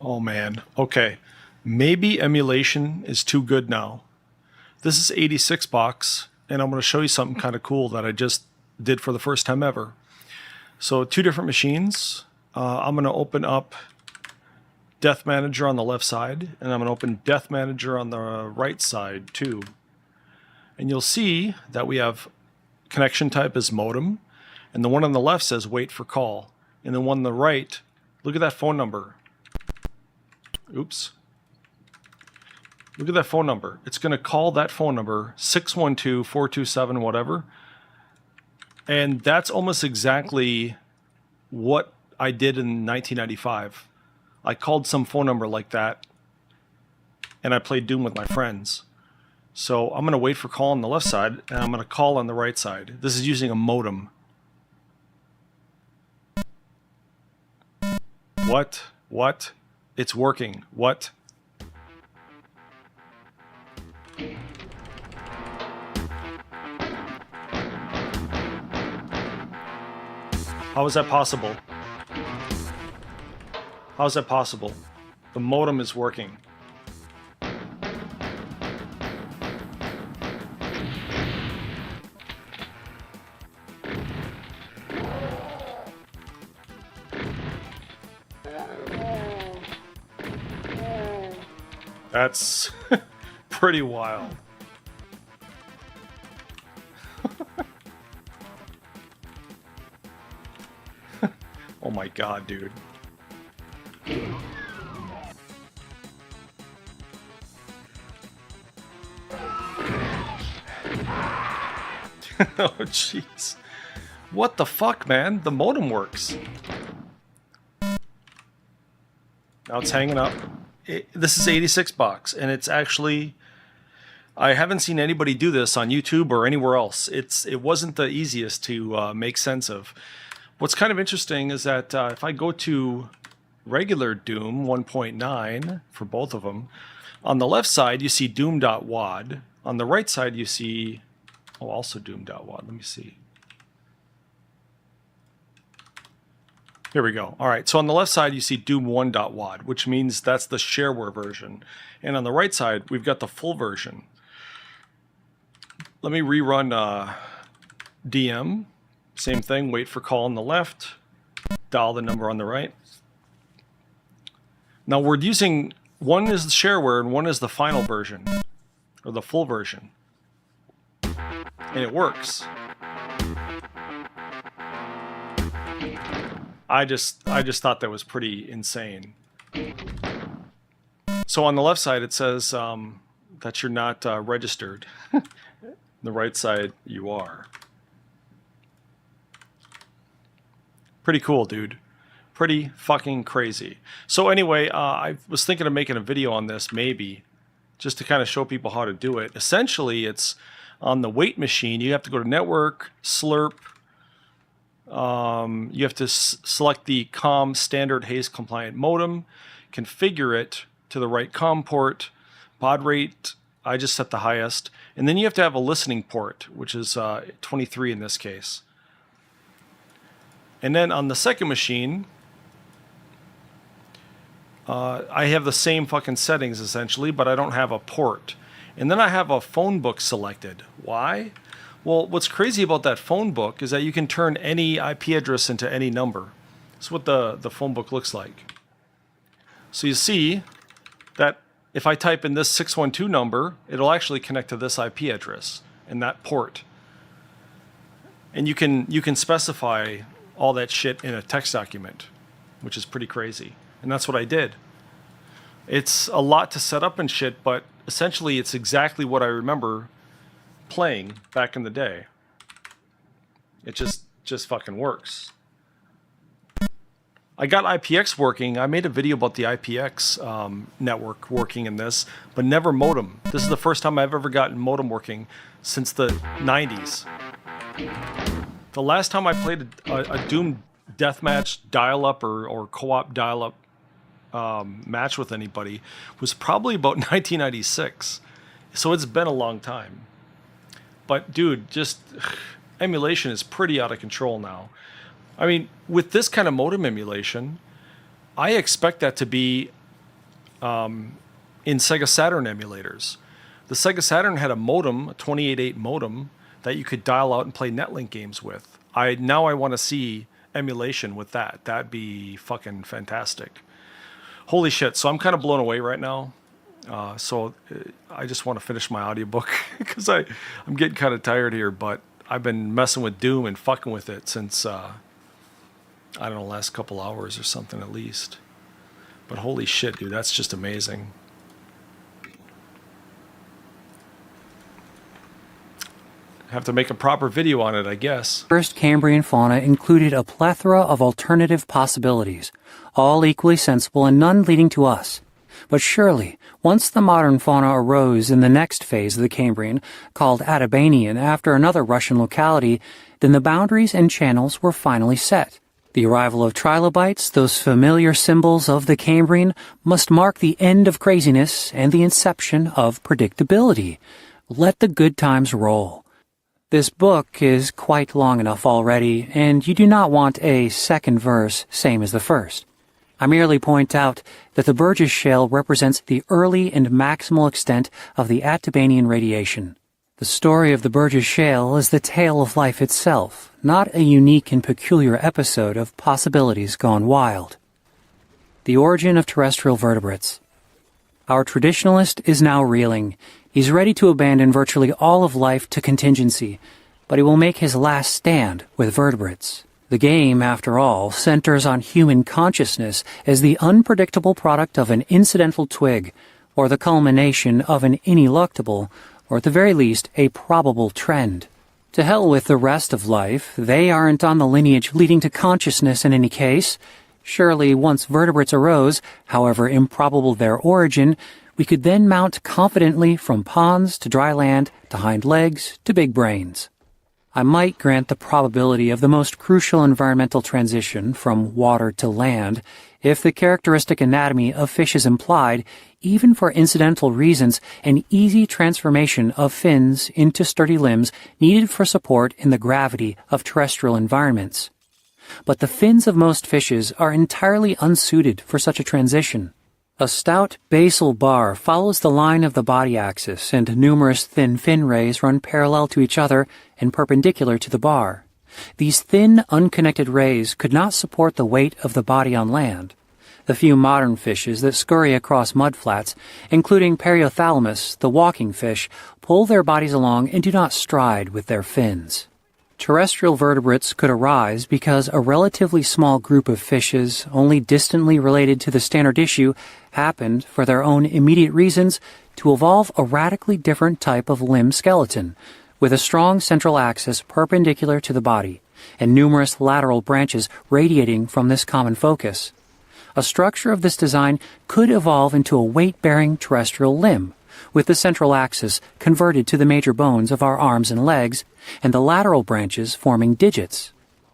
Oh man. Okay. Maybe emulation is too good now. This is 86 box, and I'm going to show you something kind of cool that I just did for the first time ever. So two different machines. I'm going to open up Death Manager on the left side, and I'm going to open Death Manager on the right side too. And you'll see that we have connection type is modem, and the one on the left says wait for call. And the one on the right, look at that phone number. Oops. Look at that phone number. It's going to call that phone number, 612-427 whatever. And that's almost exactly what I did in 1995. I called some phone number like that, and I played Doom with my friends. So I'm going to wait for call on the left side, and I'm going to call on the right side. This is using a modem. What? What? It's working. What? How is that possible? How is that possible? The modem is working. That's pretty wild. Oh my god, dude. Oh jeez. What the fuck, man? The modem works. Now it's hanging up. This is 86 box, and it's actually, I haven't seen anybody do this on YouTube or anywhere else. It wasn't the easiest to make sense of. What's kind of interesting is that if I go to regular Doom 1.9 for both of them, on the left side you see doom.wad. On the right side you see, oh, also doom.wad. Let me see. Here we go. All right, so on the left side you see doom1.wad, which means that's the shareware version. And on the right side we've got the full version. Let me rerun DM. Same thing, wait for call on the left, dial the number on the right. Now we're using, one is the shareware and one is the final version, or the full version. And it works. I just thought that was pretty insane. So on the left side it says that you're not registered. The right side you are. Pretty cool, dude. Pretty fucking crazy. So anyway, I was thinking of making a video on this, maybe, just to kind of show people how to do it. Essentially, it's on the wait machine. You have to go to network, slurp. You have to select the COM standard haze compliant modem, configure it to the right COM port, baud rate, I just set the highest, and then you have to have a listening port, which is 23 in this case. And then on the second machine, I have the same fucking settings essentially, but I don't have a port. And then I have a phone book selected. Why? Well, what's crazy about that phone book is that you can turn any IP address into any number. That's what the phone book looks like. So you see that if I type in this 612 number, it'll actually connect to this IP address and that port. And you can specify all that shit in a text document, which is pretty crazy. And that's what I did. It's a lot to set up and shit, but essentially it's exactly what I remember playing back in the day. It just fucking works. I got IPX working. I made a video about the IPX network working in this, but never modem. This is the first time I've ever gotten modem working since the 90s. The last time I played a Doom deathmatch dial-up or co-op dial-up match with anybody was probably about 1996. So it's been a long time. But dude, just emulation is pretty out of control now. I mean, with this kind of modem emulation, I expect that to be in Sega Saturn emulators. The Sega Saturn had a modem, a 28.8 modem, that you could dial out and play Netlink games with. Now I want to see emulation with that. That'd be fucking fantastic. Holy shit. So I'm kind of blown away right now. So I just want to finish my audiobook because I'm getting kind of tired here, but I've been messing with Doom and fucking with it since, I don't know, last couple hours or something at least. But holy shit, dude, that's just amazing. Have to make a proper video on it, I guess. First Cambrian fauna included a plethora of alternative possibilities, all equally sensible and none leading to us. But surely, once the modern fauna arose in the next phase of the Cambrian, called Atabanian after another Russian locality, then the boundaries and channels were finally set. The arrival of trilobites, those familiar symbols of the Cambrian, must mark the end of craziness and the inception of predictability. Let the good times roll. This book is quite long enough already, and you do not want a second verse same as the first. I merely point out that the Burgess Shale represents the early and maximal extent of the Atabanian radiation. The story of the Burgess Shale is the tale of life itself, not a unique and peculiar episode of possibilities gone wild. The origin of terrestrial vertebrates. Our traditionalist is now reeling. He's ready to abandon virtually all of life to contingency, but he will make his last stand with vertebrates. The game, after all, centers on human consciousness as the unpredictable product of an incidental twig, or the culmination of an ineluctable, or at the very least, a probable trend. To hell with the rest of life, they aren't on the lineage leading to consciousness in any case. Surely, once vertebrates arose, however improbable their origin, we could then mount confidently from ponds to dry land to hind legs to big brains. I might grant the probability of the most crucial environmental transition from water to land if the characteristic anatomy of fishes implied, even for incidental reasons, an easy transformation of fins into sturdy limbs needed for support in the gravity of terrestrial environments. But the fins of most fishes are entirely unsuited for such a transition. A stout basal bar follows the line of the body axis, and numerous thin fin rays run parallel to each other and perpendicular to the bar. These thin, unconnected rays could not support the weight of the body on land. The few modern fishes that scurry across mudflats, including Periothalamus, the walking fish, pull their bodies along and do not stride with their fins. Terrestrial vertebrates could arise because a relatively small group of fishes, only distantly related to the standard issue, happened, for their own immediate reasons, to evolve a radically different type of limb skeleton, with a strong central axis perpendicular to the body, and numerous lateral branches radiating from this common focus. A structure of this design could evolve into a weight-bearing terrestrial limb, with the central axis converted to the major bones of our arms and legs, and the lateral branches forming digits.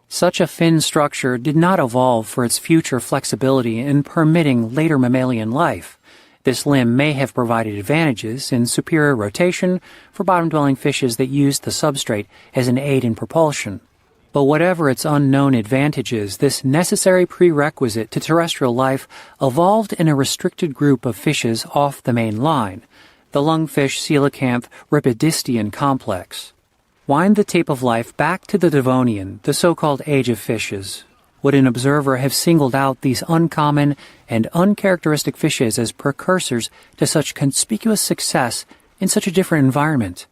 Such a fin structure did not evolve for its future flexibility in permitting later mammalian life. This limb may have provided advantages in superior rotation for bottom-dwelling fishes that used the substrate as an aid in propulsion. But whatever its unknown advantages, this necessary prerequisite to terrestrial life evolved in a restricted group of fishes off the main line, the lungfish coelacanth ripidistion complex. Wind the tape of life back to the Devonian, the so-called Age of Fishes. Would an observer have singled out these uncommon and uncharacteristic fishes as precursors to such conspicuous success in such a different environment?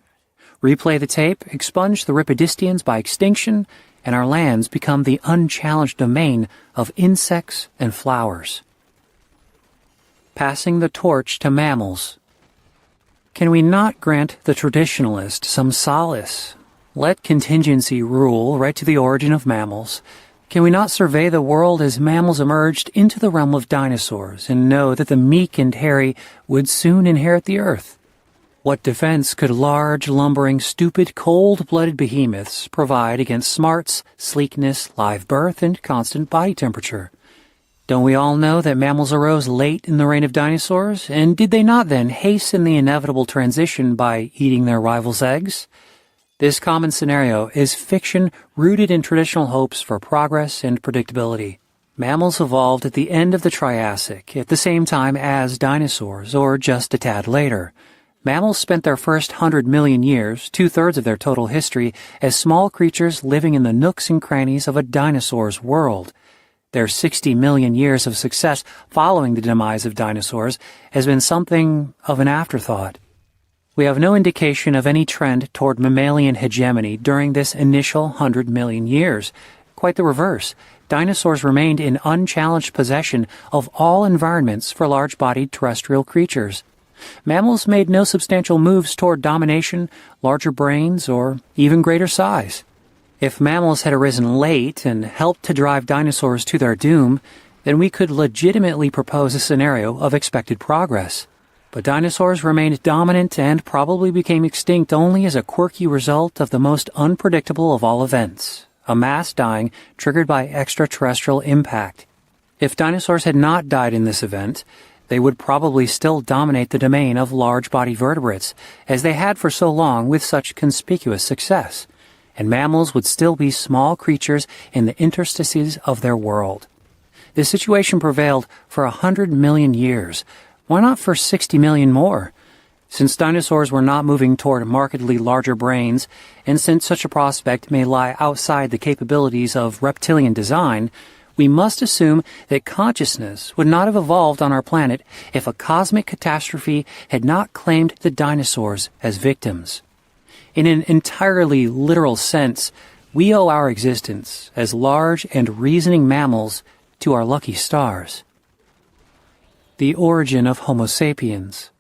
Replay the tape, expunge the Ripidistions by extinction, and our lands become the unchallenged domain of insects and flowers. Passing the torch to mammals. Can we not grant the traditionalist some solace? Let contingency rule right to the origin of mammals. Can we not survey the world as mammals emerged into the realm of dinosaurs and know that the meek and hairy would soon inherit the earth? What defense could large, lumbering, stupid, cold-blooded behemoths provide against smarts, sleekness, live birth, and constant body temperature? Don't we all know that mammals arose late in the reign of dinosaurs, and did they not then hasten the inevitable transition by eating their rivals' eggs? This common scenario is fiction rooted in traditional hopes for progress and predictability. Mammals evolved at the end of the Triassic, at the same time as dinosaurs, or just a tad later. Mammals spent their first 100 million years, 2/3 of their total history, as small creatures living in the nooks and crannies of a dinosaur's world. Their 60 million years of success following the demise of dinosaurs has been something of an afterthought. We have no indication of any trend toward mammalian hegemony during this initial 100 million years. Quite the reverse. Dinosaurs remained in unchallenged possession of all environments for large-bodied terrestrial creatures. Mammals made no substantial moves toward domination, larger brains, or even greater size. If mammals had arisen late and helped to drive dinosaurs to their doom, then we could legitimately propose a scenario of expected progress. But dinosaurs remained dominant and probably became extinct only as a quirky result of the most unpredictable of all events, a mass dying triggered by extraterrestrial impact. If dinosaurs had not died in this event, they would probably still dominate the domain of large-bodied vertebrates, as they had for so long with such conspicuous success, and mammals would still be small creatures in the interstices of their world. This situation prevailed for 100 million years. Why not for 60 million more? Since dinosaurs were not moving toward markedly larger brains, and since such a prospect may lie outside the capabilities of reptilian design, we must assume that consciousness would not have evolved on our planet if a cosmic catastrophe had not claimed the dinosaurs as victims. In an entirely literal sense, we owe our existence as large and reasoning mammals to our lucky stars. The origin of Homo sapiens.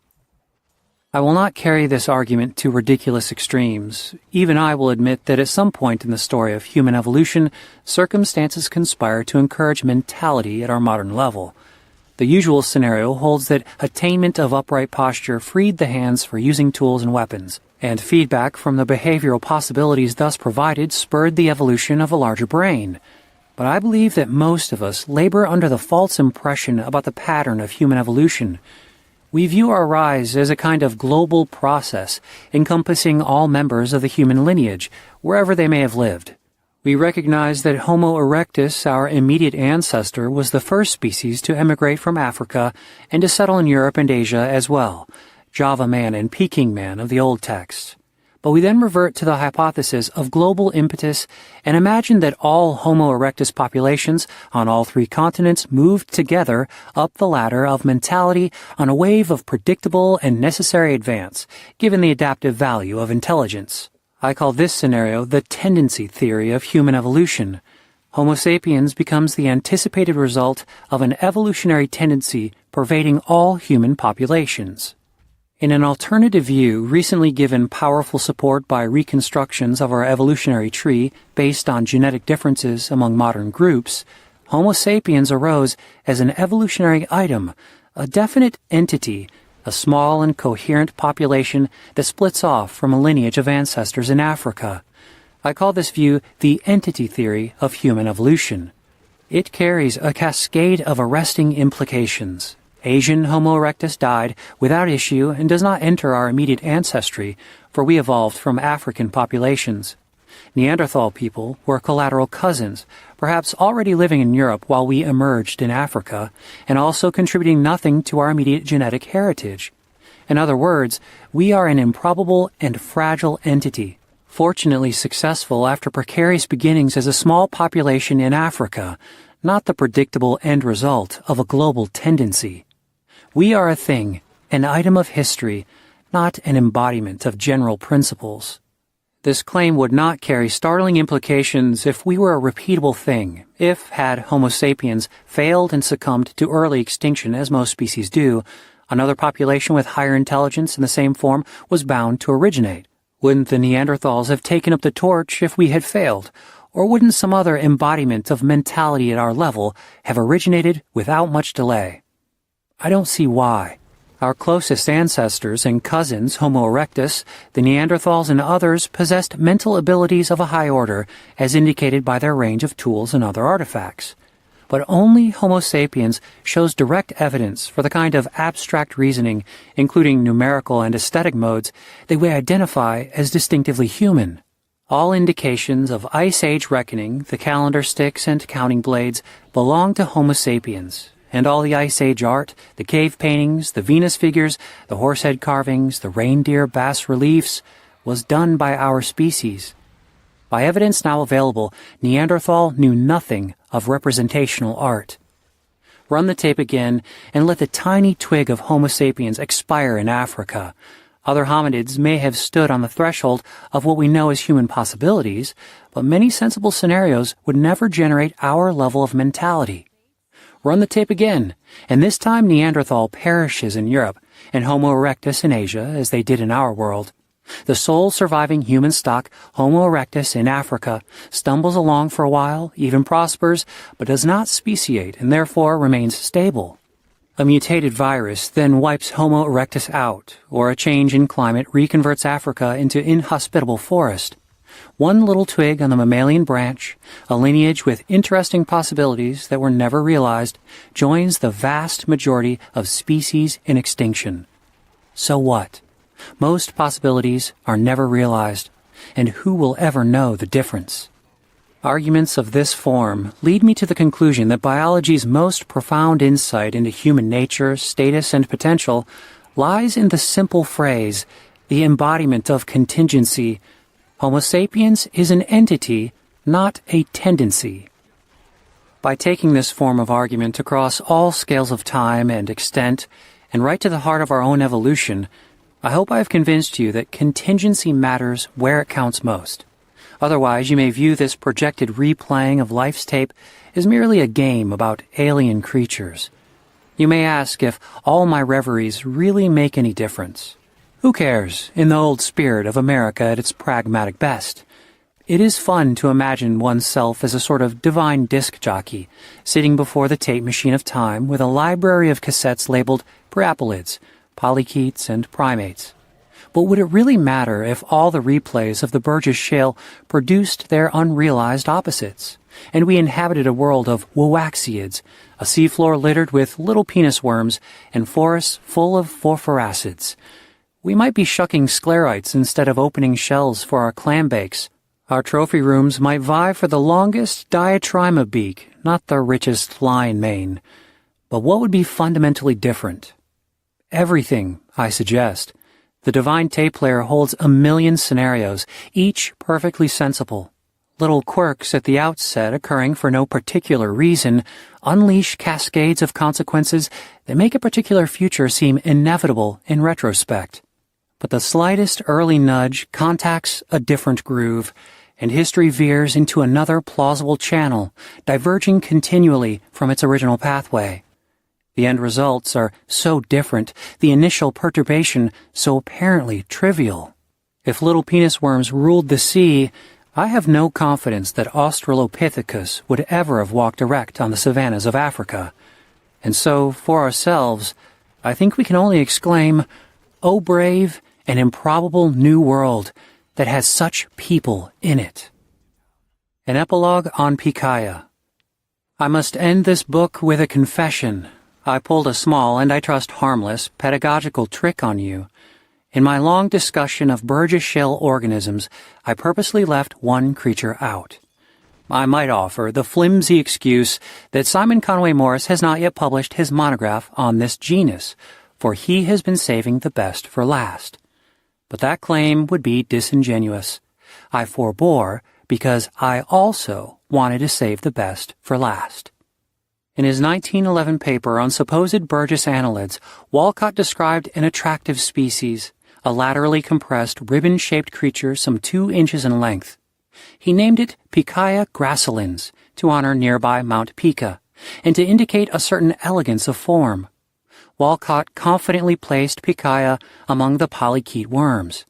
I will not carry this argument to ridiculous extremes. Even I will admit that at some point in the story of human evolution, circumstances conspire to encourage mentality at our modern level. The usual scenario holds that attainment of upright posture freed the hands for using tools and weapons, and feedback from the behavioral possibilities thus provided spurred the evolution of a larger brain. But I believe that most of us labor under the false impression about the pattern of human evolution. We view our rise as a kind of global process encompassing all members of the human lineage, wherever they may have lived. We recognize that Homo erectus, our immediate ancestor, was the first species to emigrate from Africa and to settle in Europe and Asia as well, Java man and Peking man of the old texts. But we then revert to the hypothesis of global impetus and imagine that all Homo erectus populations on all three continents moved together up the ladder of mentality on a wave of predictable and necessary advance, given the adaptive value of intelligence. I call this scenario the tendency theory of human evolution. Homo sapiens becomes the anticipated result of an evolutionary tendency pervading all human populations. In an alternative view recently given powerful support by reconstructions of our evolutionary tree based on genetic differences among modern groups, Homo sapiens arose as an evolutionary item, a definite entity, a small and coherent population that splits off from a lineage of ancestors in Africa. I call this view the entity theory of human evolution. It carries a cascade of arresting implications. Asian Homo erectus died without issue and does not enter our immediate ancestry, for we evolved from African populations. Neanderthal people were collateral cousins, perhaps already living in Europe while we emerged in Africa, and also contributing nothing to our immediate genetic heritage. In other words, we are an improbable and fragile entity, fortunately successful after precarious beginnings as a small population in Africa, not the predictable end result of a global tendency. We are a thing, an item of history, not an embodiment of general principles. This claim would not carry startling implications if we were a repeatable thing, if, had Homo sapiens failed and succumbed to early extinction as most species do, another population with higher intelligence in the same form was bound to originate. Wouldn't the Neanderthals have taken up the torch if we had failed? Or wouldn't some other embodiment of mentality at our level have originated without much delay? I don't see why. Our closest ancestors and cousins, Homo erectus, the Neanderthals and others, possessed mental abilities of a high order, as indicated by their range of tools and other artifacts. But only Homo sapiens shows direct evidence for the kind of abstract reasoning, including numerical and aesthetic modes, that we identify as distinctively human. All indications of Ice Age reckoning, the calendar sticks and counting blades, belong to Homo sapiens, and all the Ice Age art, the cave paintings, the Venus figures, the horsehead carvings, the reindeer bas-reliefs, was done by our species. By evidence now available, Neanderthal knew nothing of representational art. Run the tape again and let the tiny twig of Homo sapiens expire in Africa. Other hominids may have stood on the threshold of what we know as human possibilities, but many sensible scenarios would never generate our level of mentality. Run the tape again, and this time Neanderthal perishes in Europe and Homo erectus in Asia as they did in our world. The sole surviving human stock, Homo erectus in Africa, stumbles along for a while, even prospers, but does not speciate and therefore remains stable. A mutated virus then wipes Homo erectus out, or a change in climate reconverts Africa into inhospitable forest. One little twig on the mammalian branch, a lineage with interesting possibilities that were never realized, joins the vast majority of species in extinction. So what? Most possibilities are never realized, and who will ever know the difference? Arguments of this form lead me to the conclusion that biology's most profound insight into human nature, status, and potential lies in the simple phrase, the embodiment of contingency. Homo sapiens is an entity, not a tendency. By taking this form of argument across all scales of time and extent, and right to the heart of our own evolution, I hope I have convinced you that contingency matters where it counts most. Otherwise, you may view this projected replaying of life's tape as merely a game about alien creatures. You may ask if all my reveries really make any difference. Who cares, in the old spirit of America at its pragmatic best? It is fun to imagine oneself as a sort of divine disc jockey, sitting before the tape machine of time with a library of cassettes labeled preapolids, polychaetes, and primates. But would it really matter if all the replays of the Burgess Shale produced their unrealized opposites, and we inhabited a world of wooaxiids, a seafloor littered with little penis worms, and forests full of phosphoricids? We might be shucking sclerites instead of opening shells for our clam bakes. Our trophy rooms might vie for the longest diatryma beak, not the richest lion mane. But what would be fundamentally different? Everything, I suggest. The divine tape player holds a million scenarios, each perfectly sensible. Little quirks at the outset occurring for no particular reason unleash cascades of consequences that make a particular future seem inevitable in retrospect. But the slightest early nudge contacts a different groove, and history veers into another plausible channel, diverging continually from its original pathway. The end results are so different, the initial perturbation so apparently trivial. If little penis worms ruled the sea, I have no confidence that Australopithecus would ever have walked erect on the savannas of Africa. And so, for ourselves, I think we can only exclaim, "O brave and improbable new world that has such people in it." An epilogue on Pikaia. I must end this book with a confession. I pulled a small, and I trust harmless, pedagogical trick on you. In my long discussion of Burgess Shale organisms, I purposely left one creature out. I might offer the flimsy excuse that Simon Conway Morris has not yet published his monograph on this genus, for he has been saving the best for last. But that claim would be disingenuous. I forbore because I also wanted to save the best for last. In his 1911 paper on supposed Burgess annelids, Walcott described an attractive species, a laterally compressed, ribbon-shaped creature some 2 inches in length. He named it Pikaia gracilens to honor nearby Mount Pica, and to indicate a certain elegance of form. Walcott confidently placed Pikaia among the polychaete worms.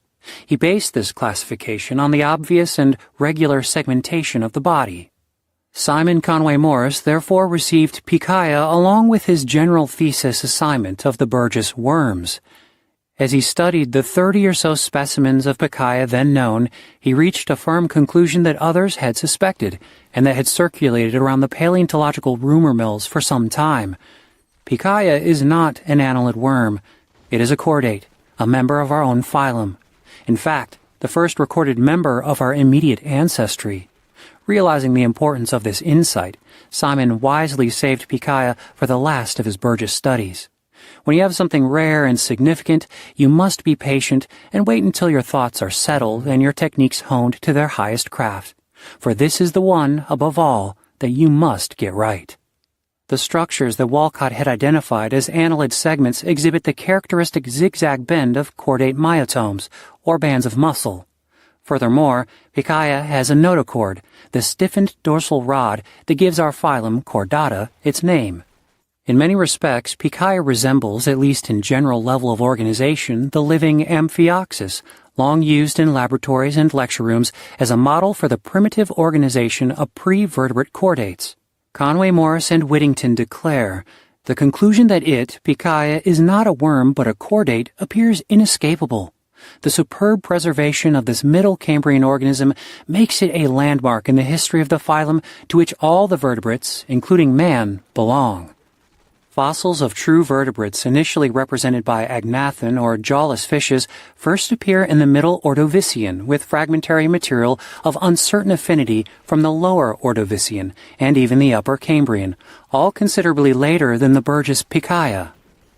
He based this classification on the obvious and regular segmentation of the body. Simon Conway Morris therefore received Pikaia along with his general thesis assignment of the Burgess worms. As he studied the 30 or so specimens of Pikaia then known, he reached a firm conclusion that others had suspected, and that had circulated around the paleontological rumor mills for some time. Pikaia is not an annelid worm. It is a chordate, a member of our own phylum. In fact, the first recorded member of our immediate ancestry. Realizing the importance of this insight, Simon wisely saved Pikaia for the last of his Burgess studies. When you have something rare and significant, you must be patient and wait until your thoughts are settled and your techniques honed to their highest craft. For this is the one, above all, that you must get right. The structures that Walcott had identified as annelid segments exhibit the characteristic zigzag bend of chordate myotomes, or bands of muscle. Furthermore, Pikaia has a notochord, the stiffened dorsal rod that gives our phylum Chordata its name. In many respects, Pikaia resembles, at least in general level of organization, the living Amphioxus, long used in laboratories and lecture rooms as a model for the primitive organization of pre-vertebrate chordates. Conway Morris and Whittington declare, the conclusion that it, Pikaia, is not a worm but a chordate appears inescapable. The superb preservation of this Middle Cambrian organism makes it a landmark in the history of the phylum to which all the vertebrates, including man, belong. Fossils of true vertebrates initially represented by agnathan or jawless fishes first appear in the Middle Ordovician with fragmentary material of uncertain affinity from the Lower Ordovician and even the Upper Cambrian, all considerably later than the Burgess Pikaia.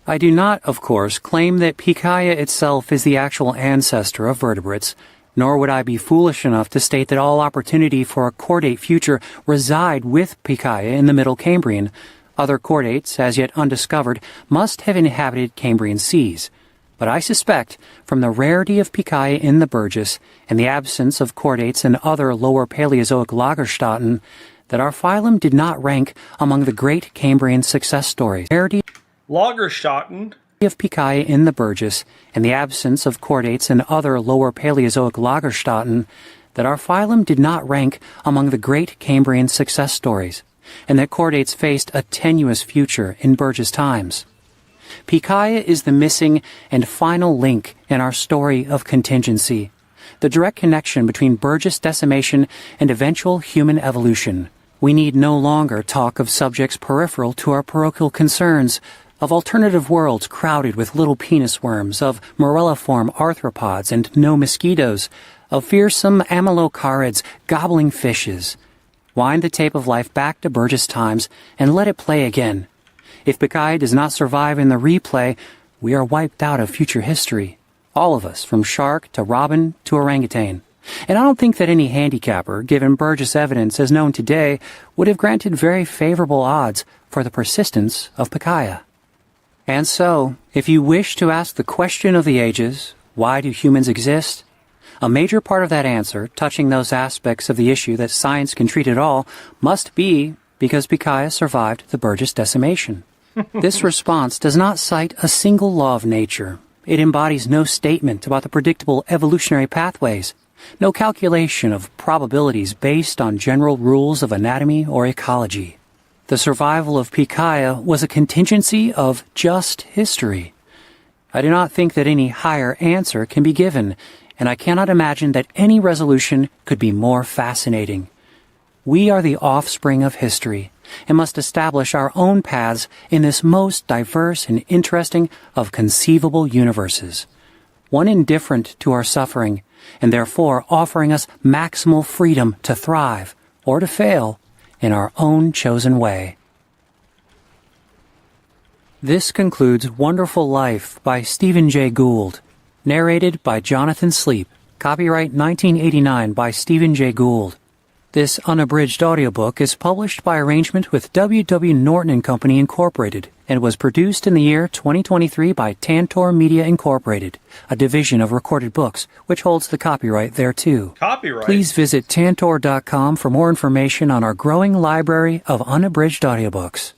I do not, of course, claim that Pikaia itself is the actual ancestor of vertebrates, nor would I be foolish enough to state that all opportunity for a chordate future reside with Pikaia in the Middle Cambrian. Other chordates, as yet undiscovered, must have inhabited Cambrian seas. But I suspect, from the rarity of Pikaia in the Burgess and the absence of chordates and other lower Paleozoic Lagerstätten, that our phylum did not rank among the great Cambrian success stories. Rarity Lagerstätten of Pikaia in the Burgess and the absence of chordates and other lower Paleozoic Lagerstätten, that our phylum did not rank among the great Cambrian success stories, and that chordates faced a tenuous future in Burgess times. Pikaia is the missing and final link in our story of contingency, the direct connection between Burgess decimation and eventual human evolution. We need no longer talk of subjects peripheral to our parochial concerns, of alternative worlds crowded with little penis worms, of morelliform arthropods and no mosquitoes, of fearsome amylocarids gobbling fishes. Wind the tape of life back to Burgess times and let it play again. If Pikaia does not survive in the replay, we are wiped out of future history. All of us, from shark to robin to orangutan. And I don't think that any handicapper, given Burgess evidence as known today, would have granted very favorable odds for the persistence of Pikaia. And so, if you wish to ask the question of the ages, why do humans exist? A major part of that answer, touching those aspects of the issue that science can treat at all, must be because Pikaia survived the Burgess decimation. This response does not cite a single law of nature. It embodies no statement about the predictable evolutionary pathways, no calculation of probabilities based on general rules of anatomy or ecology. The survival of Pikaia was a contingency of just history. I do not think that any higher answer can be given, and I cannot imagine that any resolution could be more fascinating. We are the offspring of history, and must establish our own paths in this most diverse and interesting of conceivable universes, one indifferent to our suffering, and therefore offering us maximal freedom to thrive, or to fail, in our own chosen way. This concludes Wonderful Life by Stephen Jay Gould. Narrated by Jonathan Sleep. Copyright 1989 by Stephen Jay Gould. This unabridged audiobook is published by arrangement with W. W. Norton and Company Incorporated and was produced in the year 2023 by Tantor Media Incorporated, a division of Recorded Books, which holds the copyright thereto. Copyright? Please visit tantor.com for more information on our growing library of unabridged audiobooks.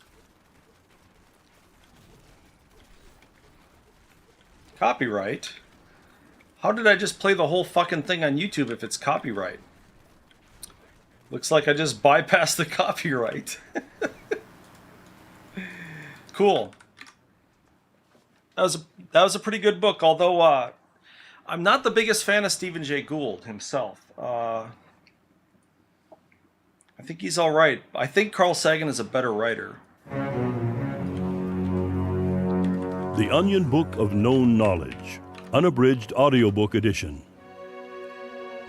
Copyright? How did I just play the whole fucking thing on YouTube if it's copyright? Looks like I just bypassed the copyright. Cool. That was a pretty good book, although I'm not the biggest fan of Stephen Jay Gould himself. I think he's all right. I think Carl Sagan is a better writer. The Onion Book of Known Knowledge, Unabridged Audiobook Edition.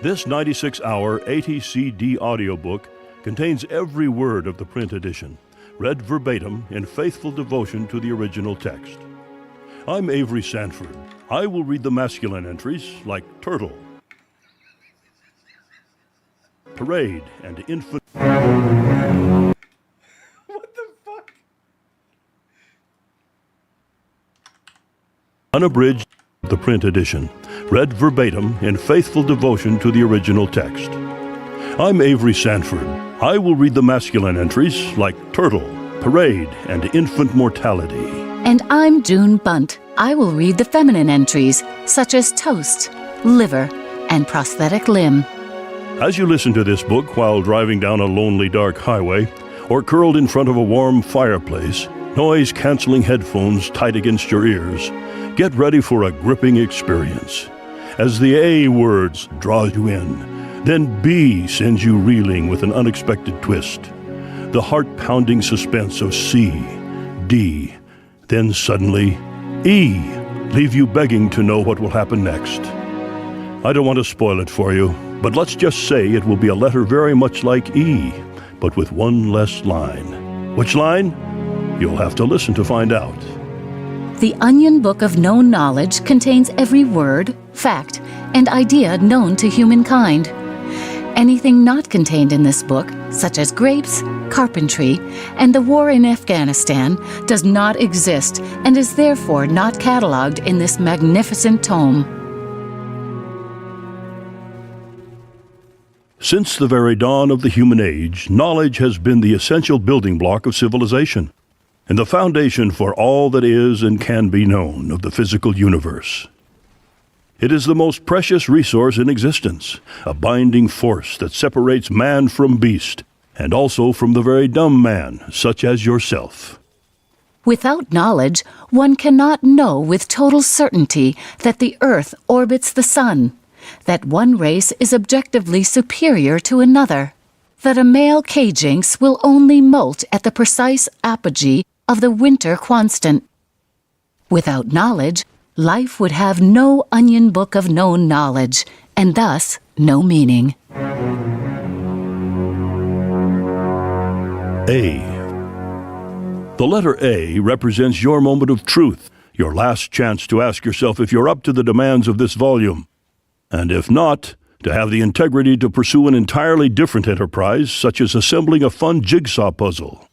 This 96-hour ATCD audiobook contains every word of the print edition, read verbatim in faithful devotion to the original text. I'm Avery Sanford. I will read the masculine entries like turtle, parade, and infant. What the fuck? Unabridged, the print edition, read verbatim in faithful devotion to the original text. I'm Avery Sanford. I will read the masculine entries like turtle, parade, and infant mortality. And I'm June Bunt. I will read the feminine entries such as toast, liver, and prosthetic limb. As you listen to this book while driving down a lonely dark highway or curled in front of a warm fireplace, noise-canceling headphones tight against your ears, get ready for a gripping experience. As the A words draw you in, then B sends you reeling with an unexpected twist. The heart-pounding suspense of C, D, then suddenly E leave you begging to know what will happen next. I don't want to spoil it for you, but let's just say it will be a letter very much like E, but with one less line. Which line? You'll have to listen to find out. The Onion Book of Known Knowledge contains every word, fact, and idea known to humankind. Anything not contained in this book, such as grapes, carpentry, and the war in Afghanistan, does not exist and is therefore not cataloged in this magnificent tome. Since the very dawn of the human age, knowledge has been the essential building block of civilization and the foundation for all that is and can be known of the physical universe. It is the most precious resource in existence, a binding force that separates man from beast, and also from the very dumb man, such as yourself. Without knowledge, one cannot know with total certainty that the Earth orbits the Sun, that one race is objectively superior to another, that a male K-Jinx will only molt at the precise apogee of the winter constant. Without knowledge, life would have no Onion Book of Known Knowledge, and thus no meaning. A. The letter A represents your moment of truth, your last chance to ask yourself if you're up to the demands of this volume. And if not, to have the integrity to pursue an entirely different enterprise, such as assembling a fun jigsaw puzzle.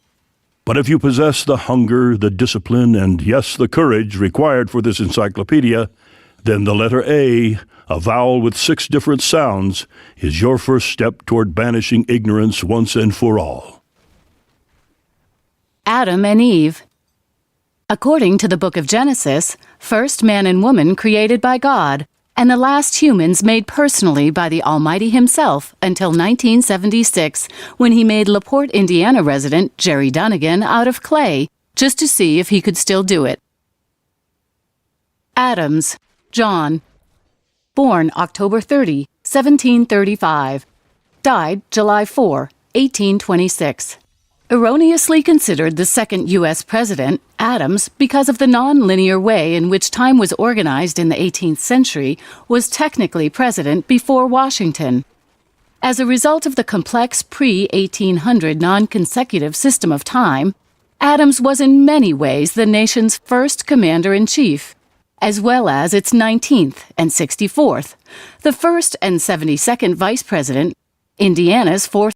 But if you possess the hunger, the discipline, and yes, the courage required for this encyclopedia, then the letter A, a vowel with 6 different sounds, is your first step toward banishing ignorance once and for all. Adam and Eve. According to the book of Genesis, first man and woman created by God, and the last humans made personally by the Almighty himself until 1976, when he made LaPorte, Indiana resident Jerry Dunnigan out of clay, just to see if he could still do it. Adams, John. Born October 30, 1735. Died July 4, 1826. Erroneously considered the second U.S. president, Adams, because of the non-linear way in which time was organized in the 18th century, was technically president before Washington. As a result of the complex pre-1800 non-consecutive system of time, Adams was in many ways the nation's first commander-in-chief, as well as its 19th and 64th, the first and 72nd vice president, Indiana's fourth.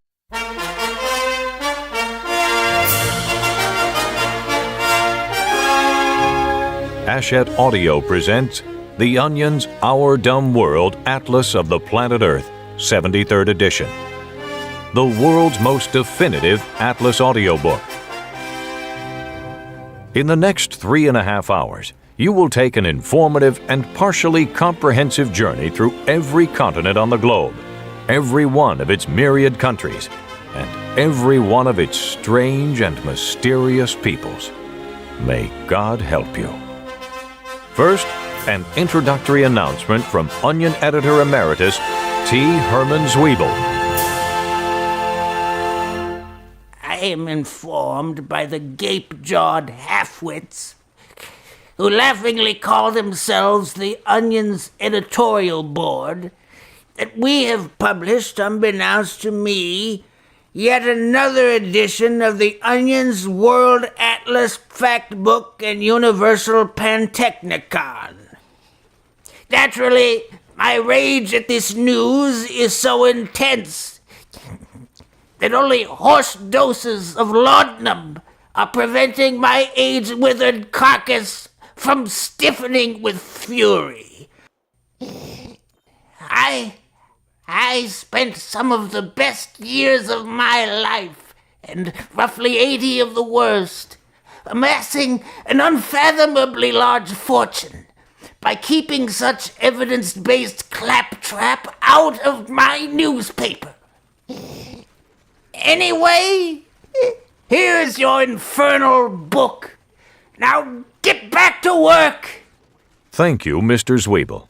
Hachette Audio presents The Onion's Our Dumb World Atlas of the Planet Earth, 73rd edition. The world's most definitive Atlas audiobook. In the next 3.5 hours, you will take an informative and partially comprehensive journey through every continent on the globe, every one of its myriad countries, and every one of its strange and mysterious peoples. May God help you. First, an introductory announcement from Onion Editor Emeritus T. Herman Zwiebel. I am informed by the gape-jawed half-wits who laughingly call themselves the Onion's editorial board that we have published, unbeknownst to me, yet another edition of the Onion's World Atlas Fact Book and Universal Pantechnicon. Naturally, my rage at this news is so intense that only horse doses of laudanum are preventing my age-withered carcass from stiffening with fury. I spent some of the best years of my life, and roughly 80 of the worst, amassing an unfathomably large fortune by keeping such evidence-based claptrap out of my newspaper. Anyway, here is your infernal book. Now get back to work! Thank you, Mr. Zwiebel.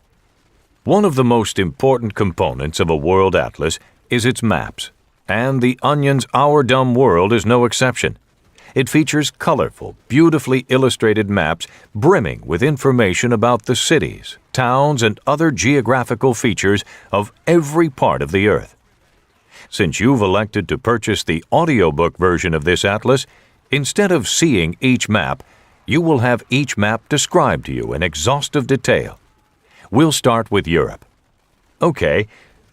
One of the most important components of a world atlas is its maps, and the Onion's Our Dumb World is no exception. It features colorful, beautifully illustrated maps brimming with information about the cities, towns, and other geographical features of every part of the Earth. Since you've elected to purchase the audiobook version of this atlas, instead of seeing each map, you will have each map described to you in exhaustive detail. We'll start with Europe. Okay,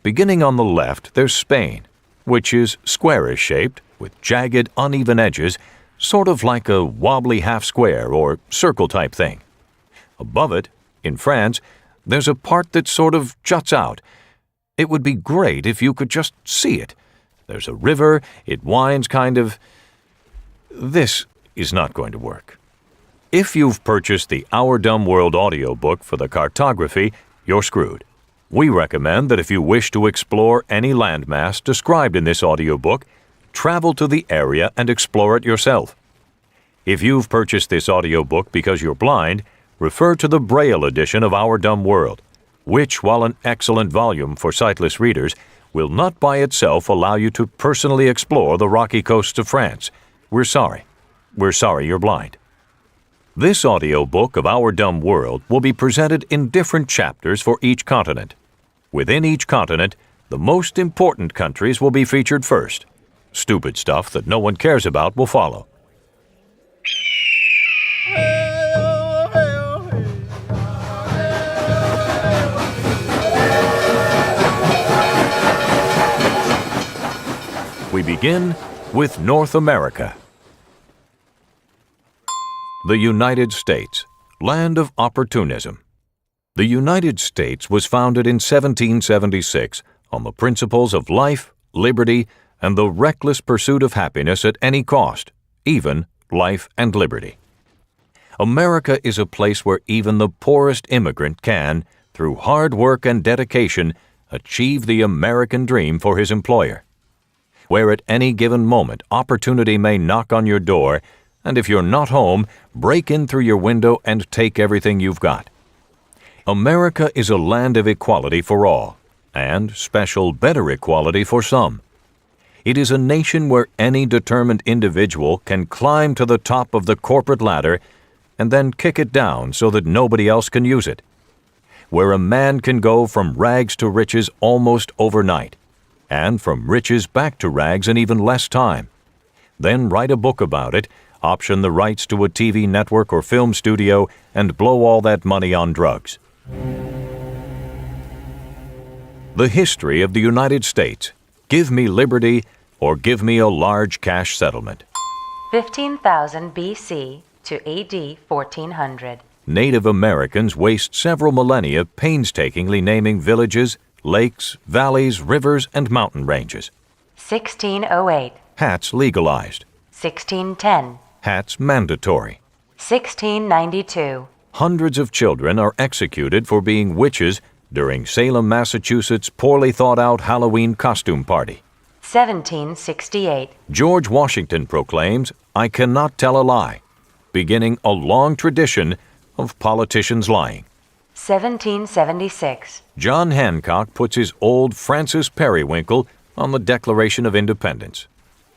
beginning on the left, there's Spain, which is squarish-shaped with jagged, uneven edges, sort of like a wobbly half-square or circle-type thing. Above it, in France, there's a part that sort of juts out. It would be great if you could just see it. There's a river, it winds kind of... This is not going to work. If you've purchased the Our Dumb World audiobook for the cartography, you're screwed. We recommend that if you wish to explore any landmass described in this audiobook, travel to the area and explore it yourself. If you've purchased this audiobook because you're blind, refer to the Braille edition of Our Dumb World, which, while an excellent volume for sightless readers, will not by itself allow you to personally explore the rocky coasts of France. We're sorry. We're sorry you're blind. This audiobook of Our Dumb World will be presented in different chapters for each continent. Within each continent, the most important countries will be featured first. Stupid stuff that no one cares about will follow. We begin with North America. The United States, land of opportunism. The United States was founded in 1776 on the principles of life, liberty, and the reckless pursuit of happiness at any cost, even life and liberty. America is a place where even the poorest immigrant can, through hard work and dedication, achieve the American dream for his employer. Where at any given moment opportunity may knock on your door, and if you're not home, break in through your window and take everything you've got. America is a land of equality for all, and special better equality for some. It is a nation where any determined individual can climb to the top of the corporate ladder and then kick it down so that nobody else can use it. Where a man can go from rags to riches almost overnight, and from riches back to rags in even less time. Then write a book about it, option the rights to a TV network or film studio, and blow all that money on drugs. The history of the United States. Give me liberty or give me a large cash settlement. 15,000 BC to AD 1400. Native Americans waste several millennia painstakingly naming villages, lakes, valleys, rivers, and mountain ranges. 1608. Hats legalized. 1610. Hats mandatory. 1692. Hundreds of children are executed for being witches during Salem, Massachusetts' poorly thought-out Halloween costume party. 1768. George Washington proclaims, "I cannot tell a lie," beginning a long tradition of politicians lying. 1776. John Hancock puts his old Francis Periwinkle on the Declaration of Independence.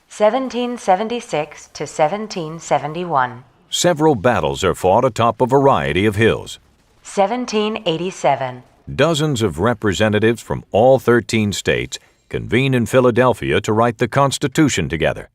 1776 to 1771. Several battles are fought atop a variety of hills. 1787. Dozens of representatives from all 13 states convene in Philadelphia to write the Constitution together.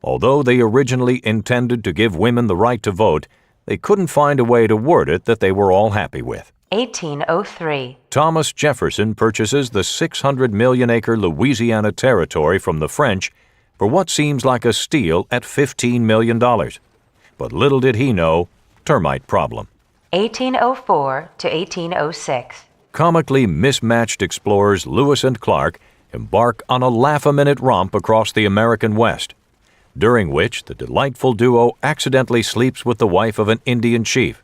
Although they originally intended to give women the right to vote, they couldn't find a way to word it that they were all happy with. 1803. Thomas Jefferson purchases the 600 million-acre Louisiana Territory from the French for what seems like a steal at $15 million. But little did he know, termite problem. 1804 to 1806. Comically mismatched explorers Lewis and Clark embark on a laugh-a-minute romp across the American West, during which the delightful duo accidentally sleeps with the wife of an Indian chief,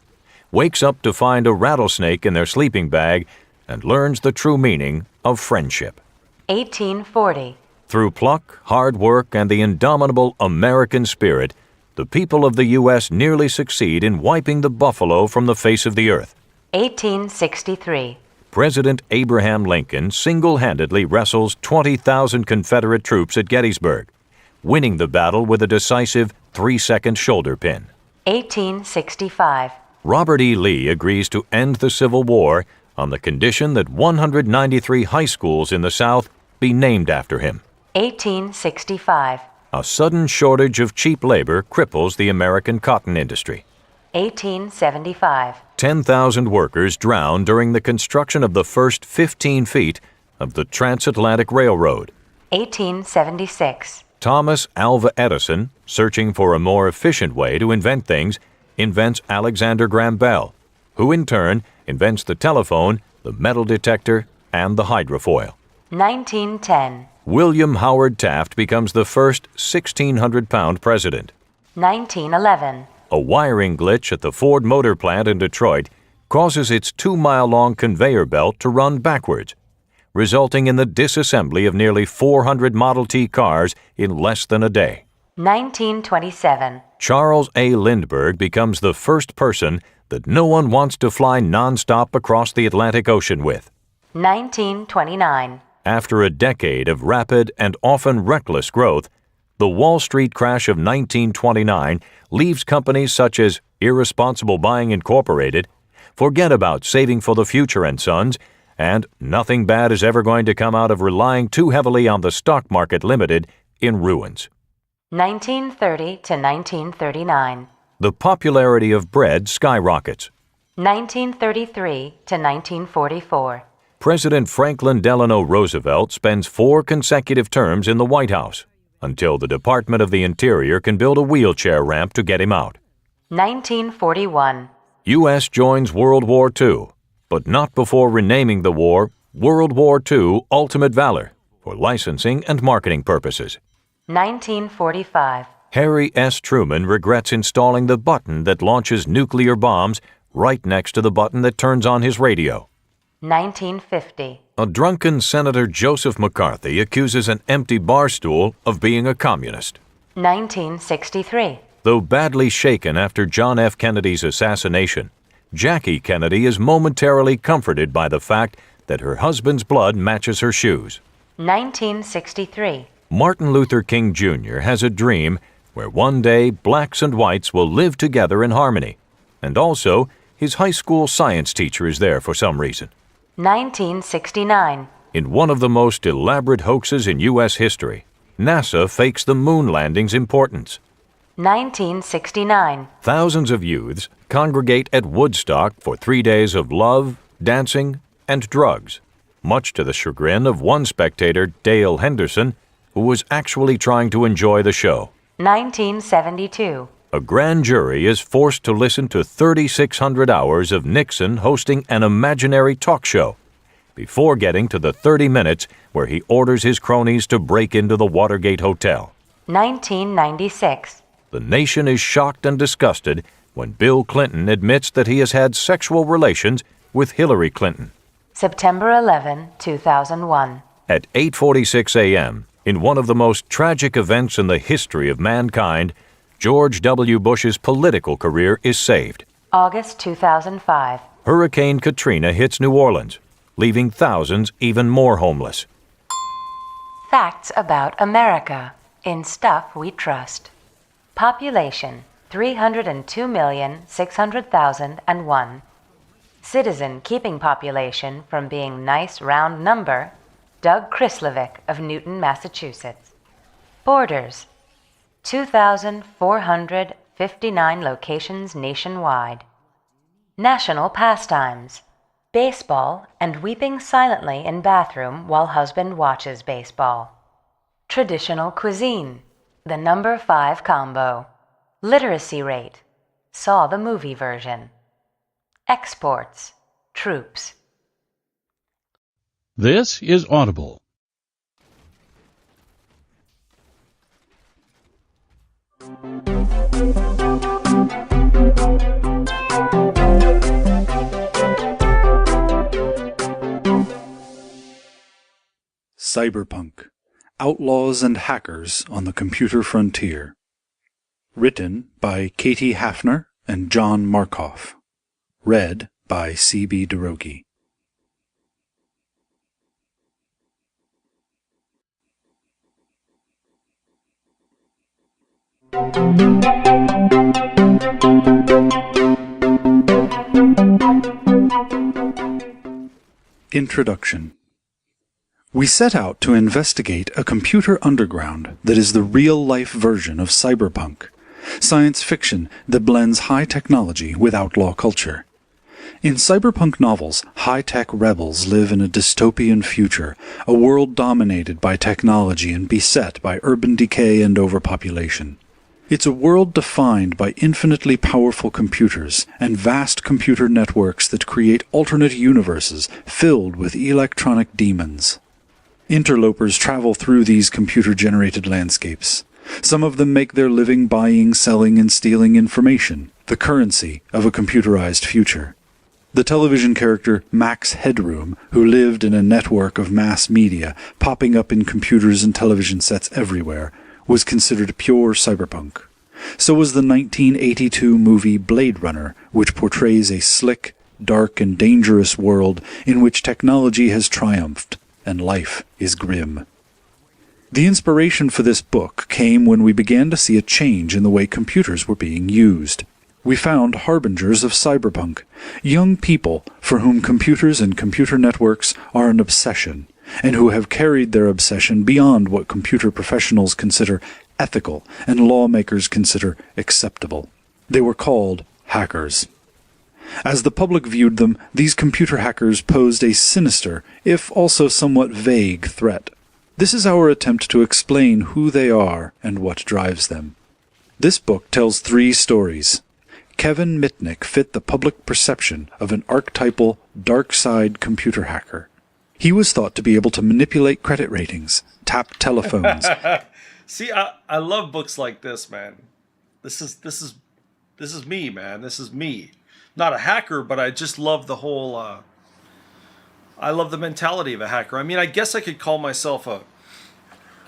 wakes up to find a rattlesnake in their sleeping bag, and learns the true meaning of friendship. 1840. Through pluck, hard work, and the indomitable American spirit, the people of the U.S. nearly succeed in wiping the buffalo from the face of the earth. 1863. President Abraham Lincoln single-handedly wrestles 20,000 Confederate troops at Gettysburg, winning the battle with a decisive 3-second shoulder pin. 1865. Robert E. Lee agrees to end the Civil War on the condition that 193 high schools in the South be named after him. 1865. A sudden shortage of cheap labor cripples the American cotton industry. 1875. 10,000 workers drown during the construction of the first 15 feet of the transatlantic railroad. 1876. Thomas Alva Edison, searching for a more efficient way to invent things, invents Alexander Graham Bell, who in turn invents the telephone, the metal detector, and the hydrofoil. 1910. William Howard Taft becomes the first 1,600-pound president. 1911. A wiring glitch at the Ford Motor Plant in Detroit causes its 2-mile-long conveyor belt to run backwards, resulting in the disassembly of nearly 400 Model T cars in less than a day. 1927. Charles A. Lindbergh becomes the first person that no one wants to fly nonstop across the Atlantic Ocean with. 1929. After a decade of rapid and often reckless growth, the Wall Street crash of 1929 leaves companies such as Irresponsible Buying Incorporated, Forget About Saving for the Future and Sons, and Nothing Bad is Ever Going to Come Out of Relying Too Heavily on the Stock Market Limited in ruins. 1930 to 1939. The popularity of bread skyrockets. 1933 to 1944. President Franklin Delano Roosevelt spends 4 consecutive terms in the White House, until the Department of the Interior can build a wheelchair ramp to get him out. 1941. U.S. joins World War II, but not before renaming the war World War II Ultimate Valor for licensing and marketing purposes. 1945. Harry S. Truman regrets installing the button that launches nuclear bombs right next to the button that turns on his radio. 1950. A drunken Senator Joseph McCarthy accuses an empty bar stool of being a communist. 1963. Though badly shaken after John F. Kennedy's assassination, Jackie Kennedy is momentarily comforted by the fact that her husband's blood matches her shoes. 1963. Martin Luther King Jr. has a dream where one day blacks and whites will live together in harmony, and also his high school science teacher is there for some reason. 1969. In one of the most elaborate hoaxes in U.S. history, NASA fakes the moon landing's importance. 1969. Thousands of youths congregate at Woodstock for 3 days of love, dancing, and drugs, much to the chagrin of one spectator, Dale Henderson, who was actually trying to enjoy the show. 1972. A grand jury is forced to listen to 3,600 hours of Nixon hosting an imaginary talk show before getting to the 30 minutes where he orders his cronies to break into the Watergate Hotel. 1996. The nation is shocked and disgusted when Bill Clinton admits that he has had sexual relations with Hillary Clinton. September 11, 2001. At 8:46 a.m., in one of the most tragic events in the history of mankind, George W. Bush's political career is saved. August 2005. Hurricane Katrina hits New Orleans, leaving thousands even more homeless. Facts about America in Stuff We Trust. Population 302,600,001. Citizen keeping population from being nice round number, Doug Krislovic of Newton, Massachusetts. Borders, 2,459 locations nationwide. National pastimes, baseball and weeping silently in bathroom while husband watches baseball. Traditional cuisine, the number 5 combo. Literacy rate, saw the movie version. Exports, troops. This is Audible. Cyberpunk: Outlaws and Hackers on the Computer Frontier. Written by Katie Hafner and John Markoff. Read by C.B. Derogi. Introduction. We set out to investigate a computer underground that is the real-life version of cyberpunk, science fiction that blends high technology with outlaw culture. In cyberpunk novels, high-tech rebels live in a dystopian future, a world dominated by technology and beset by urban decay and overpopulation. It's a world defined by infinitely powerful computers and vast computer networks that create alternate universes filled with electronic demons. Interlopers travel through these computer-generated landscapes. Some of them make their living buying, selling, and stealing information, the currency of a computerized future. The television character Max Headroom, who lived in a network of mass media popping up in computers and television sets everywhere, was considered pure cyberpunk. So was the 1982 movie Blade Runner, which portrays a slick, dark, and dangerous world in which technology has triumphed and life is grim. The inspiration for this book came when we began to see a change in the way computers were being used. We found harbingers of cyberpunk, young people for whom computers and computer networks are an obsession, and who have carried their obsession beyond what computer professionals consider ethical and lawmakers consider acceptable. They were called hackers. As the public viewed them, these computer hackers posed a sinister, if also somewhat vague, threat. This is our attempt to explain who they are and what drives them. This book tells 3 stories. Kevin Mitnick fit the public perception of an archetypal, dark-side computer hacker. He was thought to be able to manipulate credit ratings, tap telephones. See, I love books like this, man. This is me, man. This is me. Not a hacker, but I just love the whole. I love the mentality of a hacker. I mean, I guess I could call myself a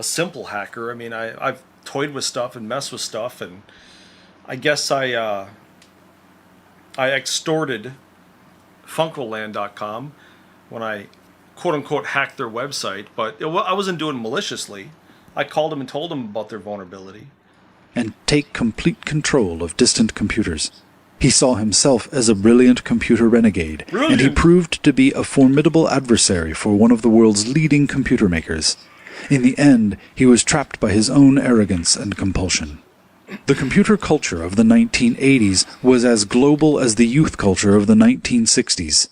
simple hacker. I mean, I've toyed with stuff and messed with stuff, and I guess I extorted Funkoland.com when I quote-unquote hacked their website, but I wasn't doing it maliciously. I called them and told them about their vulnerability. And take complete control of distant computers. He saw himself as a brilliant computer renegade, and he proved to be a formidable adversary for one of the world's leading computer makers. In the end, he was trapped by his own arrogance and compulsion. The computer culture of the 1980s was as global as the youth culture of the 1960s.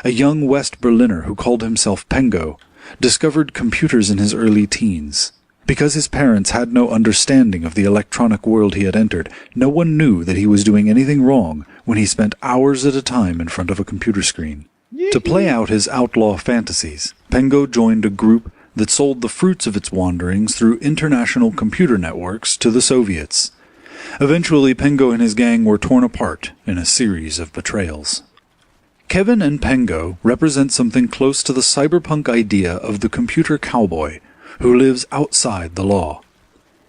A young West Berliner who called himself Pengo discovered computers in his early teens. Because his parents had no understanding of the electronic world he had entered, no one knew that he was doing anything wrong when he spent hours at a time in front of a computer screen. To play out his outlaw fantasies, Pengo joined a group that sold the fruits of its wanderings through international computer networks to the Soviets. Eventually, Pengo and his gang were torn apart in a series of betrayals. Kevin and Pengo represent something close to the cyberpunk idea of the computer cowboy who lives outside the law.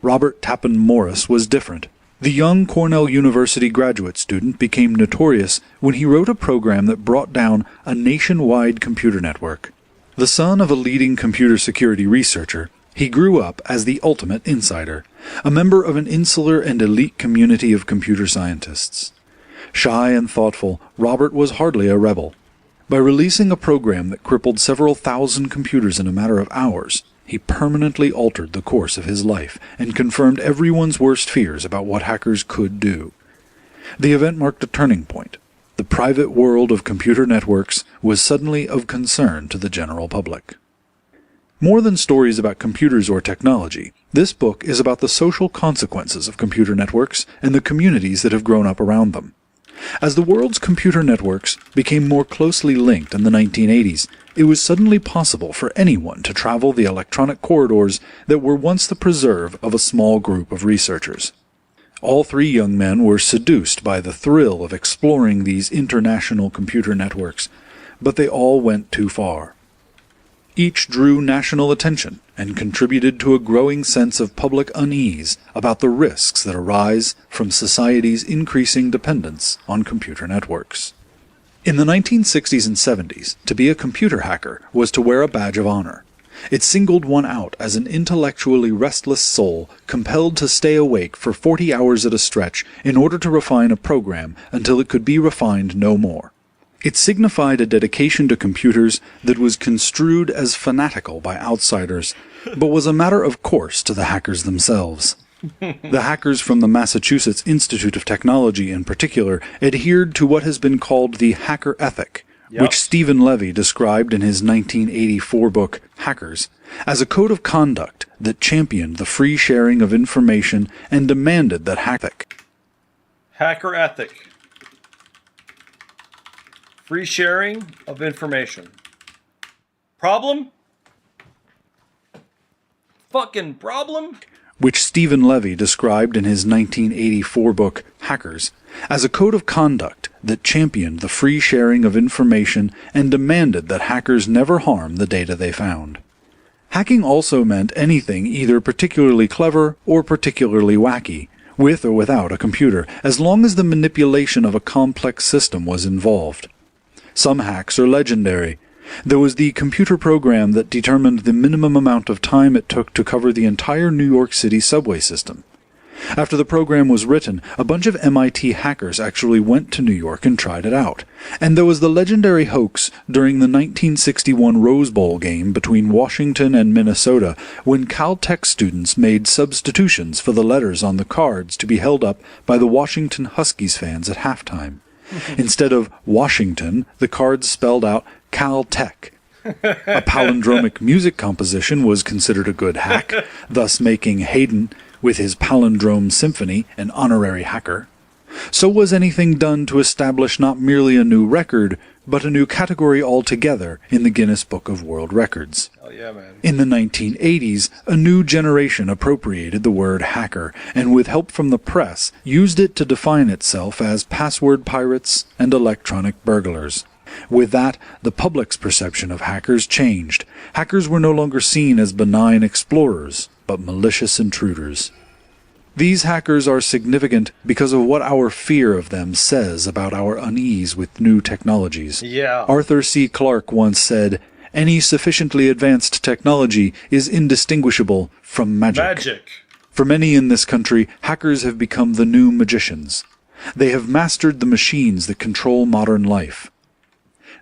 Robert Tappan Morris was different. The young Cornell University graduate student became notorious when he wrote a program that brought down a nationwide computer network. The son of a leading computer security researcher, he grew up as the ultimate insider, a member of an insular and elite community of computer scientists. Shy and thoughtful, Robert was hardly a rebel. By releasing a program that crippled several thousand computers in a matter of hours, he permanently altered the course of his life and confirmed everyone's worst fears about what hackers could do. The event marked a turning point. The private world of computer networks was suddenly of concern to the general public. More than stories about computers or technology, this book is about the social consequences of computer networks and the communities that have grown up around them. As the world's computer networks became more closely linked in the 1980s, it was suddenly possible for anyone to travel the electronic corridors that were once the preserve of a small group of researchers. All three young men were seduced by the thrill of exploring these international computer networks, but they all went too far. Each drew national attention and contributed to a growing sense of public unease about the risks that arise from society's increasing dependence on computer networks. In the 1960s and 70s, to be a computer hacker was to wear a badge of honor. It singled one out as an intellectually restless soul compelled to stay awake for 40 hours at a stretch in order to refine a program until it could be refined no more. It signified a dedication to computers that was construed as fanatical by outsiders, but was a matter of course to the hackers themselves. The hackers from the Massachusetts Institute of Technology in particular adhered to what has been called the hacker ethic, which Stephen Levy described in his 1984 book, Hackers, as a code of conduct that championed the free sharing of information and demanded that Hacker ethic. Free sharing of information. Problem? Fucking problem? which Stephen Levy described in his 1984 book, Hackers, as a code of conduct that championed the free sharing of information and demanded that hackers never harm the data they found. Hacking also meant anything either particularly clever or particularly wacky, with or without a computer, as long as the manipulation of a complex system was involved. Some hacks are legendary. There was the computer program that determined the minimum amount of time it took to cover the entire New York City subway system. After the program was written, a bunch of MIT hackers actually went to New York and tried it out. And there was the legendary hoax during the 1961 Rose Bowl game between Washington and Minnesota when Caltech students made substitutions for the letters on the cards to be held up by the Washington Huskies fans at halftime. Instead of Washington, the cards spelled out Caltech. A palindromic music composition was considered a good hack, thus making Haydn, with his palindrome symphony, an honorary hacker. So was anything done to establish not merely a new record, but a new category altogether in the Guinness Book of World Records. Hell yeah, man. In the 1980s, a new generation appropriated the word hacker, and with help from the press, used it to define itself as password pirates and electronic burglars. With that, the public's perception of hackers changed. Hackers were no longer seen as benign explorers, but malicious intruders. These hackers are significant because of what our fear of them says about our unease with new technologies. Yeah. Arthur C. Clarke once said, "Any sufficiently advanced technology is indistinguishable from magic." For many in this country, hackers have become the new magicians. They have mastered the machines that control modern life.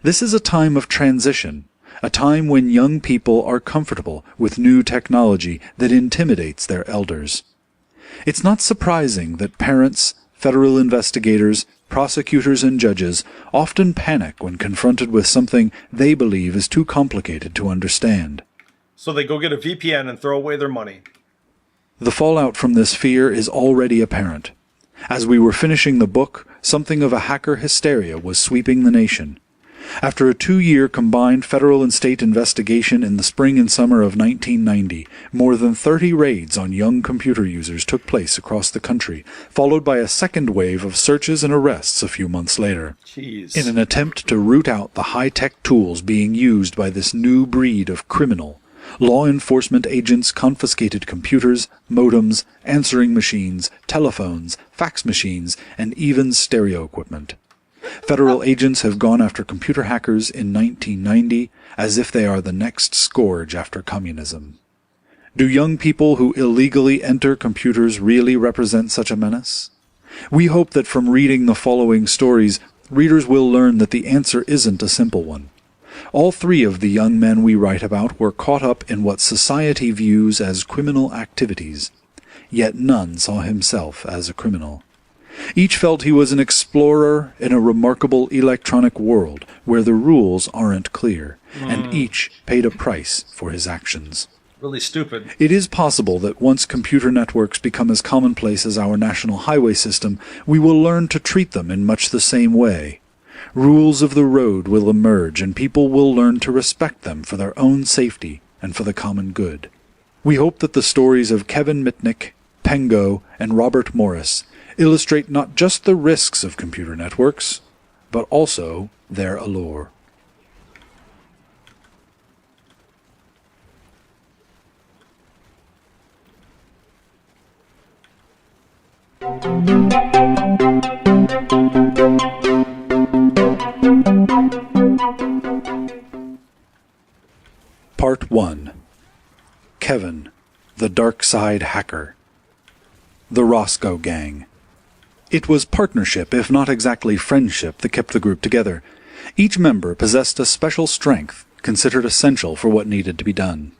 This is a time of transition, a time when young people are comfortable with new technology that intimidates their elders. It's not surprising that parents, federal investigators, prosecutors, and judges often panic when confronted with something they believe is too complicated to understand. So they go get a VPN and throw away their money. The fallout from this fear is already apparent. As we were finishing the book, something of a hacker hysteria was sweeping the nation. After a 2-year combined federal and state investigation in the spring and summer of 1990, more than 30 raids on young computer users took place across the country, followed by a second wave of searches and arrests a few months later. Jeez. In an attempt to root out the high-tech tools being used by this new breed of criminal, law enforcement agents confiscated computers, modems, answering machines, telephones, fax machines, and even stereo equipment. Federal agents have gone after computer hackers in 1990 as if they are the next scourge after communism. Do young people who illegally enter computers really represent such a menace? We hope that from reading the following stories, readers will learn that the answer isn't a simple one. All three of the young men we write about were caught up in what society views as criminal activities, yet none saw himself as a criminal. Each felt he was an explorer in a remarkable electronic world where the rules aren't clear, and each paid a price for his actions. Really stupid. It is possible that once computer networks become as commonplace as our national highway system, we will learn to treat them in much the same way. Rules of the road will emerge, and people will learn to respect them for their own safety and for the common good. We hope that the stories of Kevin Mitnick, Pengo, and Robert Morris illustrate not just the risks of computer networks, but also their allure. Part 1. Kevin, the Dark Side Hacker. The Roscoe Gang. It was partnership, if not exactly friendship, that kept the group together. Each member possessed a special strength, considered essential for what needed to be done.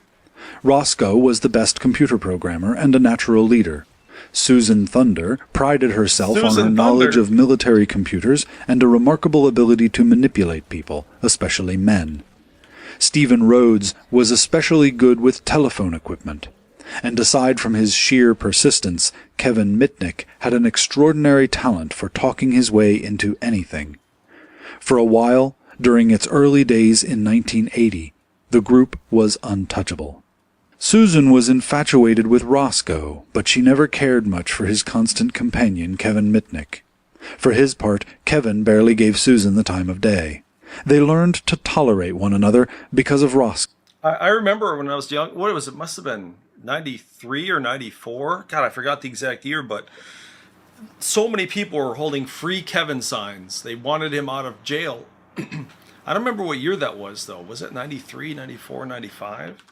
Roscoe was the best computer programmer and a natural leader. Susan Thunder prided herself on her knowledge of military computers and a remarkable ability to manipulate people, especially men. Stephen Rhodes was especially good with telephone equipment. And aside from his sheer persistence, Kevin Mitnick had an extraordinary talent for talking his way into anything. For a while, during its early days in 1980, the group was untouchable. Susan was infatuated with Roscoe, but she never cared much for his constant companion, Kevin Mitnick. For his part, Kevin barely gave Susan the time of day. They learned to tolerate one another because of Roscoe. I remember when I was young, what was it? Must have been 93 or 94. God, I forgot the exact year, but so many people were holding free Kevin signs. They wanted him out of jail. I don't remember what year that was, though. Was it 93, 94, 95?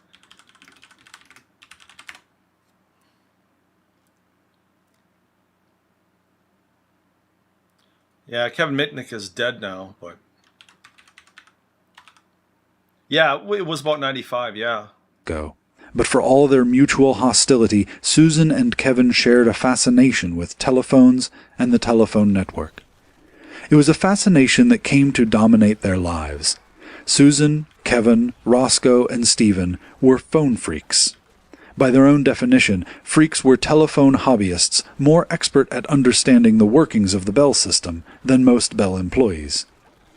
Yeah, Kevin Mitnick is dead now, but yeah, it was about 95, yeah. But for all their mutual hostility, Susan and Kevin shared a fascination with telephones and the telephone network. It was a fascination that came to dominate their lives. Susan, Kevin, Roscoe, and Stephen were phone freaks. By their own definition, freaks were telephone hobbyists more expert at understanding the workings of the Bell system than most Bell employees.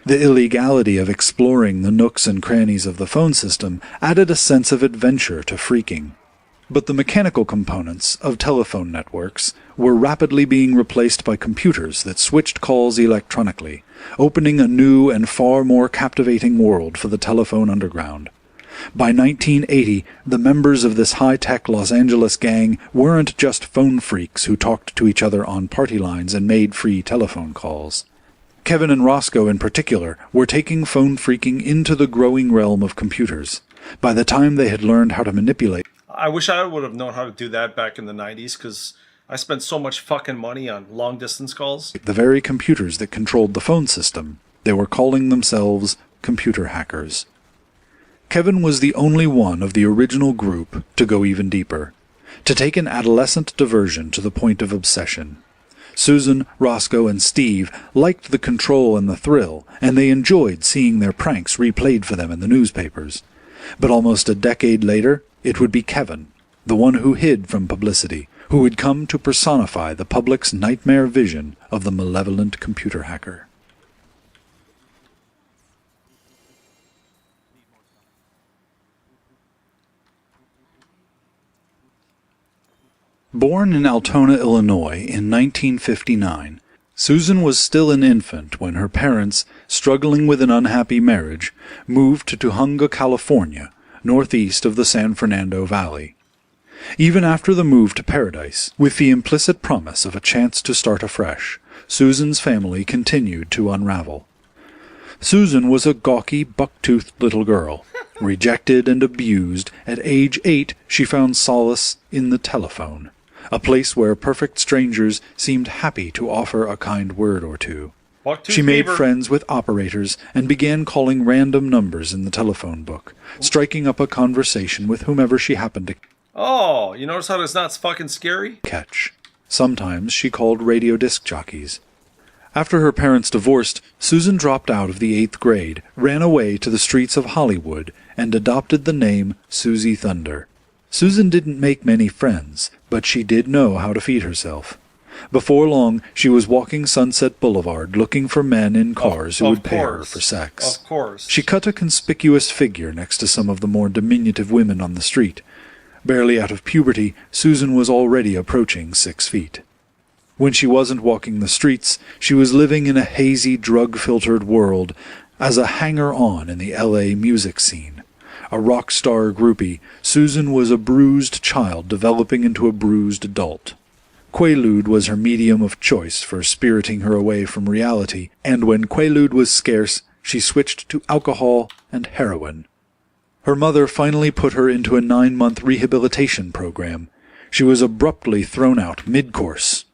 The illegality of exploring the nooks and crannies of the phone system added a sense of adventure to freaking. But the mechanical components of telephone networks were rapidly being replaced by computers that switched calls electronically, opening a new and far more captivating world for the telephone underground. By 1980, the members of this high-tech Los Angeles gang weren't just phone freaks who talked to each other on party lines and made free telephone calls. Kevin and Roscoe in particular were taking phone freaking into the growing realm of computers. By the time they had learned how to manipulate... I wish I would have known how to do that back in the 90s, because I spent so much fucking money on long-distance calls. The very computers that controlled the phone system, they were calling themselves computer hackers. Kevin was the only one of the original group to go even deeper, to take an adolescent diversion to the point of obsession. Susan, Roscoe, and Steve liked the control and the thrill, and they enjoyed seeing their pranks replayed for them in the newspapers. But almost a decade later, it would be Kevin, the one who hid from publicity, who would come to personify the public's nightmare vision of the malevolent computer hacker. Born in Altona, Illinois in 1959, Susan was still an infant when her parents, struggling with an unhappy marriage, moved to Tujunga, California, northeast of the San Fernando Valley. Even after the move to paradise, with the implicit promise of a chance to start afresh, Susan's family continued to unravel. Susan was a gawky, buck-toothed little girl. Rejected and abused, at age 8 she found solace in the telephone. a place where perfect strangers seemed happy to offer a kind word or two. She made friends with operators and began calling random numbers in the telephone book, striking up a conversation with whomever she happened to Oh, you notice how it's not fucking scary? catch. Sometimes she called radio disc jockeys. After her parents divorced, Susan dropped out of the 8th grade, ran away to the streets of Hollywood, and adopted the name Susie Thunder. Susan didn't make many friends, but she did know how to feed herself. Before long, she was walking Sunset Boulevard looking for men in cars who would pay her for sex. Of course. She cut a conspicuous figure next to some of the more diminutive women on the street. Barely out of puberty, Susan was already approaching 6 feet. When she wasn't walking the streets, she was living in a hazy, drug-filtered world as a hanger-on in the L.A. music scene. A rock star groupie, Susan was a bruised child developing into a bruised adult. Quaalude was her medium of choice for spiriting her away from reality, and when Quaalude was scarce, she switched to alcohol and heroin. Her mother finally put her into a 9-month rehabilitation program. She was abruptly thrown out mid-course.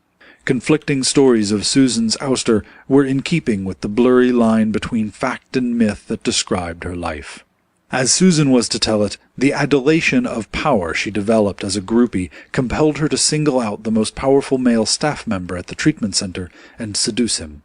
Conflicting stories of Susan's ouster were in keeping with the blurry line between fact and myth that described her life. As Susan was to tell it, the adulation of power she developed as a groupie compelled her to single out the most powerful male staff member at the treatment center and seduce him.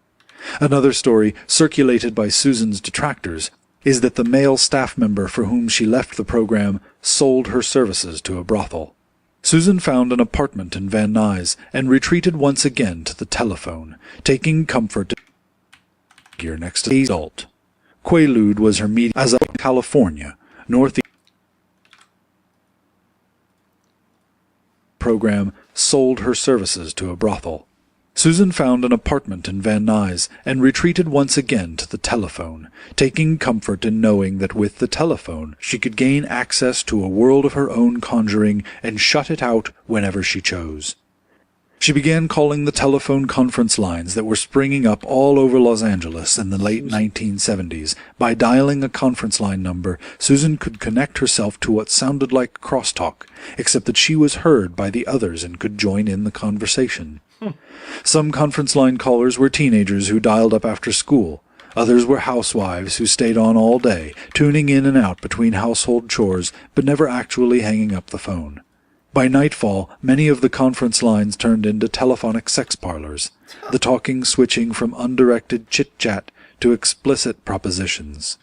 Another story, circulated by Susan's detractors, is that the male staff member for whom she left the program sold her services to a brothel. Susan found an apartment in Van Nuys and retreated once again to the telephone, taking comfort in next to the adult. Quaalude was her medium as a California, Northeast program sold her services to a brothel. Susan found an apartment in Van Nuys and retreated once again to the telephone, taking comfort in knowing that with the telephone she could gain access to a world of her own conjuring and shut it out whenever she chose. She began calling the telephone conference lines that were springing up all over Los Angeles in the late 1970s. By dialing a conference line number, Susan could connect herself to what sounded like crosstalk, except that she was heard by the others and could join in the conversation. Some conference line callers were teenagers who dialed up after school. Others were housewives who stayed on all day, tuning in and out between household chores, but never actually hanging up the phone. By nightfall, many of the conference lines turned into telephonic sex parlors, the talking switching from undirected chit-chat to explicit propositions.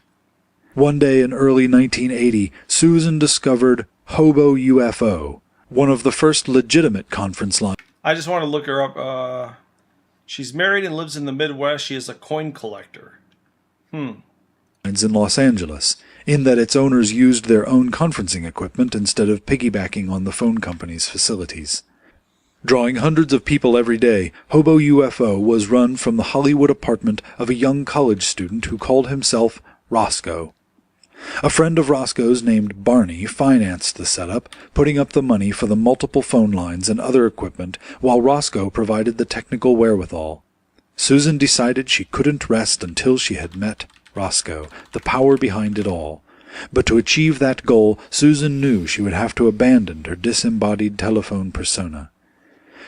One day in early 1980, Susan discovered Hobo UFO, one of the first legitimate conference lines. I just want to look her up. She's married and lives in the Midwest. She is a coin collector. In Los Angeles, in that its owners used their own conferencing equipment instead of piggybacking on the phone company's facilities. Drawing hundreds of people every day, Hobo UFO was run from the Hollywood apartment of a young college student who called himself Roscoe. A friend of Roscoe's named Barney financed the setup, putting up the money for the multiple phone lines and other equipment, while Roscoe provided the technical wherewithal. Susan decided she couldn't rest until she had met Roscoe, the power behind it all. But to achieve that goal, Susan knew she would have to abandon her disembodied telephone persona.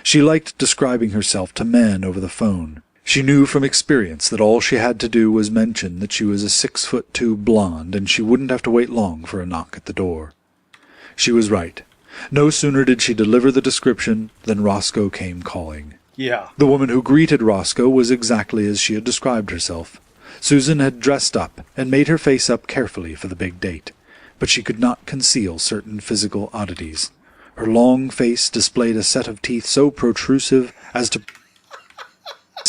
She liked describing herself to men over the phone. She knew from experience that all she had to do was mention that she was a 6'2" blonde, and she wouldn't have to wait long for a knock at the door. She was right. No sooner did she deliver the description than Roscoe came calling. Yeah. The woman who greeted Roscoe was exactly as she had described herself. Susan had dressed up and made her face up carefully for the big date, but she could not conceal certain physical oddities. Her long face displayed a set of teeth so protrusive as to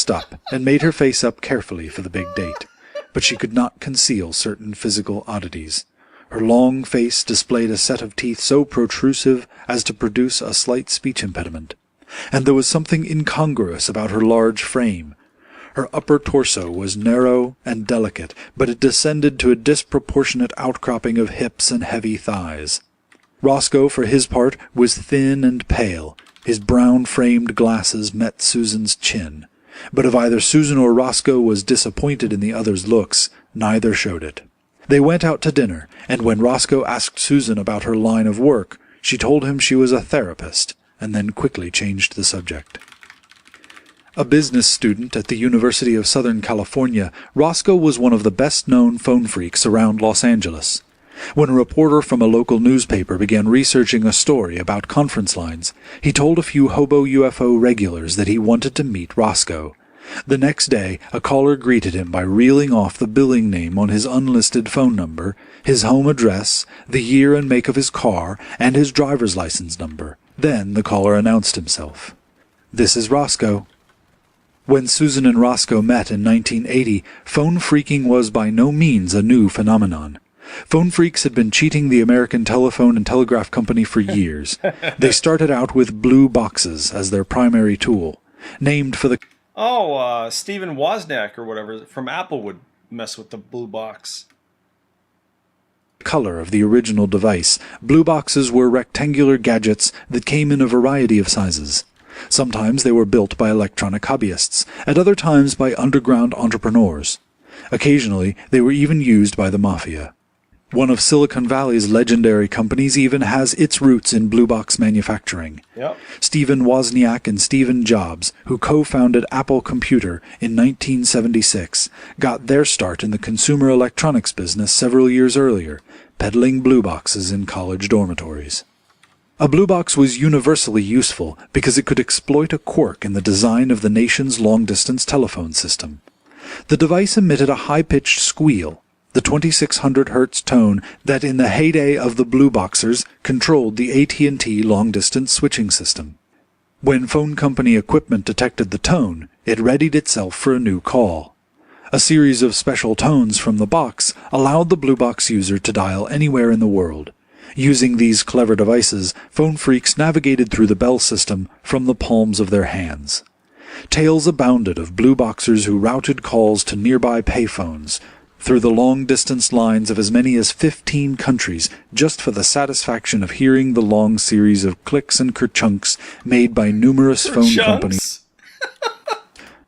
up and made her face up carefully for the big date, but she could not conceal certain physical oddities. Her long face displayed a set of teeth so protrusive as to produce a slight speech impediment, and there was something incongruous about her large frame. Her upper torso was narrow and delicate, but it descended to a disproportionate outcropping of hips and heavy thighs. Roscoe, for his part, was thin and pale. His brown-framed glasses met Susan's chin. But if either Susan or Roscoe was disappointed in the other's looks, neither showed it. They went out to dinner, and when Roscoe asked Susan about her line of work, she told him she was a therapist, and then quickly changed the subject. A business student at the University of Southern California, Roscoe was one of the best-known phone freaks around Los Angeles. When a reporter from a local newspaper began researching a story about conference lines, he told a few hobo UFO regulars that he wanted to meet Roscoe. The next day, a caller greeted him by reeling off the billing name on his unlisted phone number, his home address, the year and make of his car, and his driver's license number. Then the caller announced himself. "This is Roscoe." When Susan and Roscoe met in 1980, phone phreaking was by no means a new phenomenon. Phone phreaks had been cheating the American Telephone and Telegraph Company for years. They started out with blue boxes as their primary tool, named for the Stephen Wozniak or whatever from Apple would mess with the blue box. Color of the original device. Blue boxes were rectangular gadgets that came in a variety of sizes. Sometimes they were built by electronic hobbyists, at other times by underground entrepreneurs. Occasionally, they were even used by the mafia. One of Silicon Valley's legendary companies even has its roots in blue box manufacturing. Yep. Stephen Wozniak and Stephen Jobs, who co-founded Apple Computer in 1976, got their start in the consumer electronics business several years earlier, peddling blue boxes in college dormitories. A blue box was universally useful because it could exploit a quirk in the design of the nation's long-distance telephone system. The device emitted a high-pitched squeal, the 2600 Hz tone that in the heyday of the blue boxers controlled the AT&T long-distance switching system. When phone company equipment detected the tone, it readied itself for a new call. A series of special tones from the box allowed the blue box user to dial anywhere in the world. Using these clever devices, phone phreaks navigated through the bell system from the palms of their hands. Tales abounded of blue boxers who routed calls to nearby payphones, through the long-distance lines of as many as 15 countries, just for the satisfaction of hearing the long series of clicks and kerchunks made by numerous phone companies.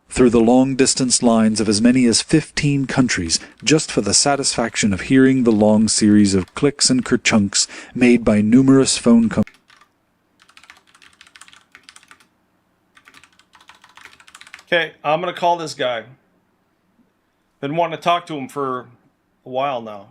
Through the long-distance lines of as many as 15 countries, just for the satisfaction of hearing the long series of clicks and kerchunks made by numerous phone companies. Okay, I'm going to call this guy. Been wanting to talk to him for a while now.